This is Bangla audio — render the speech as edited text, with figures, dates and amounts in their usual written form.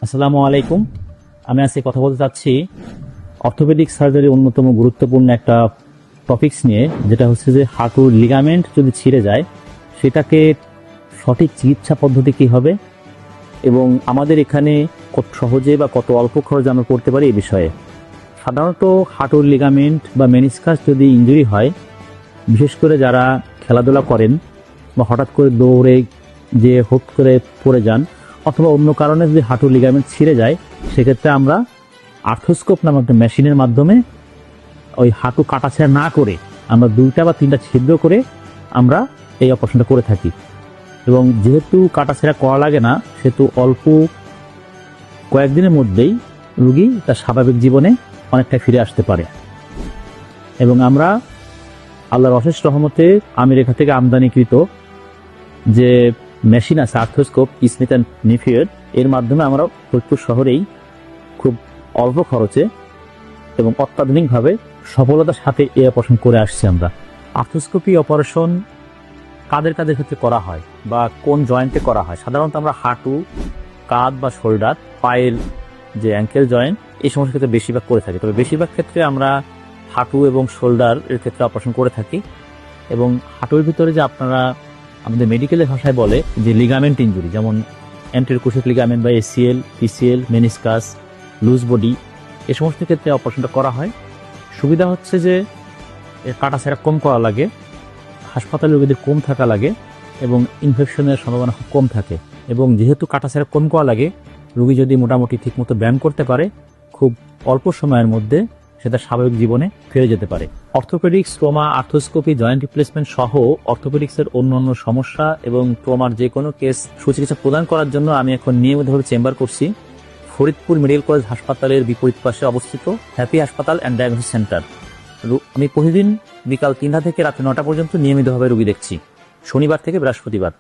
আসসালামু আলাইকুম। আমি আজকে কথা বলতে চাচ্ছি অর্থোপেডিক সার্জারির অন্যতম গুরুত্বপূর্ণ একটা টপিকস নিয়ে, যেটা হচ্ছে যে হাঁটুর লিগামেন্ট যদি ছিঁড়ে যায় সেটাকে সঠিক চিকিৎসা পদ্ধতি কী হবে এবং আমাদের এখানে কত সহজে বা কত অল্প খরচে আমরা করতে পারি এই বিষয়ে। সাধারণত হাঁটুর লিগামেন্ট বা মেনিসকাস যদি ইনজুরি হয়, বিশেষ করে যারা খেলাধুলা করেন বা হঠাৎ করে দৌড়ে যে হুট করে পড়ে যান অথবা অন্য কারণে যদি হাঁটুর লিগামেন্ট ছিঁড়ে যায়, সেক্ষেত্রে আমরা আর্থ্রোস্কোপ নামক একটা মেশিনের মাধ্যমে ওই হাঁটু কাটাছেঁড়া না করে আমরা 2টা বা 3টা ছিদ্র করে আমরা এই অপারেশনটা করে থাকি। এবং যেহেতু কাটাছেঁড়া করা লাগে না, সেহেতু অল্প কয়েকদিনের মধ্যেই রুগী তার স্বাভাবিক জীবনে অনেকটা ফিরে আসতে পারে। এবং আমরা আল্লাহর অশেষ রহমতে আমেরিকা থেকে আমদানিকৃত যে মেশিন আছে আর্থ্রোস্কোপ স্মিথ অ্যান্ড নিফিয়ার, এর মাধ্যমে আমরা ফরিদপুর শহরেই খুব অল্প খরচে এবং অত্যাধুনিকভাবে সফলতার সাথে এই অপারেশন করে আসছি আমরা। আর্থ্রোস্কোপি অপারেশন কাদের কাদের ক্ষেত্রে করা হয় বা কোন জয়েন্টে করা হয়? সাধারণত আমরা হাঁটু, কাঁধ বা শোল্ডার, পায়ের যে অ্যাঙ্কেল জয়েন্ট, এই সমস্ত ক্ষেত্রে বেশিরভাগ করে থাকি। তবে বেশিরভাগ ক্ষেত্রে আমরা হাঁটু এবং শোল্ডার এর ক্ষেত্রে অপারেশন করে থাকি। এবং হাঁটুর ভিতরে যে আপনারা আমাদের মেডিকেলের ভাষায় বলে যে লিগামেন্ট ইনজুরি, যেমন অ্যান্টেরোক্রুশিয়াল লিগামেন্ট বা ACL, PCL, meniscus, loose body, এই সমস্ত ক্ষেত্রে অপারেশনটা করা হয়। সুবিধা হচ্ছে যে এর কাটাছেঁড়া কম করা লাগে, হাসপাতালে রোগীদের কম থাকা লাগে এবং ইনফেকশনের সম্ভাবনা খুব কম থাকে। এবং যেহেতু কাটাছেঁড়া কম করা লাগে, রোগী যদি মোটামুটি ঠিকমতো ব্যায়াম করতে পারে, খুব অল্প সময়ের মধ্যে সেটা স্বাভাবিক জীবনে ফিরে যেতে পারে। Orthopaedics, trauma, arthroscopy, joint replacement সহ অর্থোপেডিক্সের অন্যান্য সমস্যা এবং ট্রমার যে কোনো কেস সুচিকিৎসা প্রদান করার জন্য আমি এখন নিয়মিতভাবে চেম্বার করছি ফরিদপুর মেডিকেল কলেজ হাসপাতালের বিপরীত পাশে অবস্থিত হ্যাপি হাসপাতাল অ্যান্ড ডায়াগনোসিস সেন্টার। আমি প্রতিদিন বিকাল 3টা থেকে রাত 9টা পর্যন্ত নিয়মিতভাবে রোগী দেখছি, শনিবার থেকে বৃহস্পতিবার।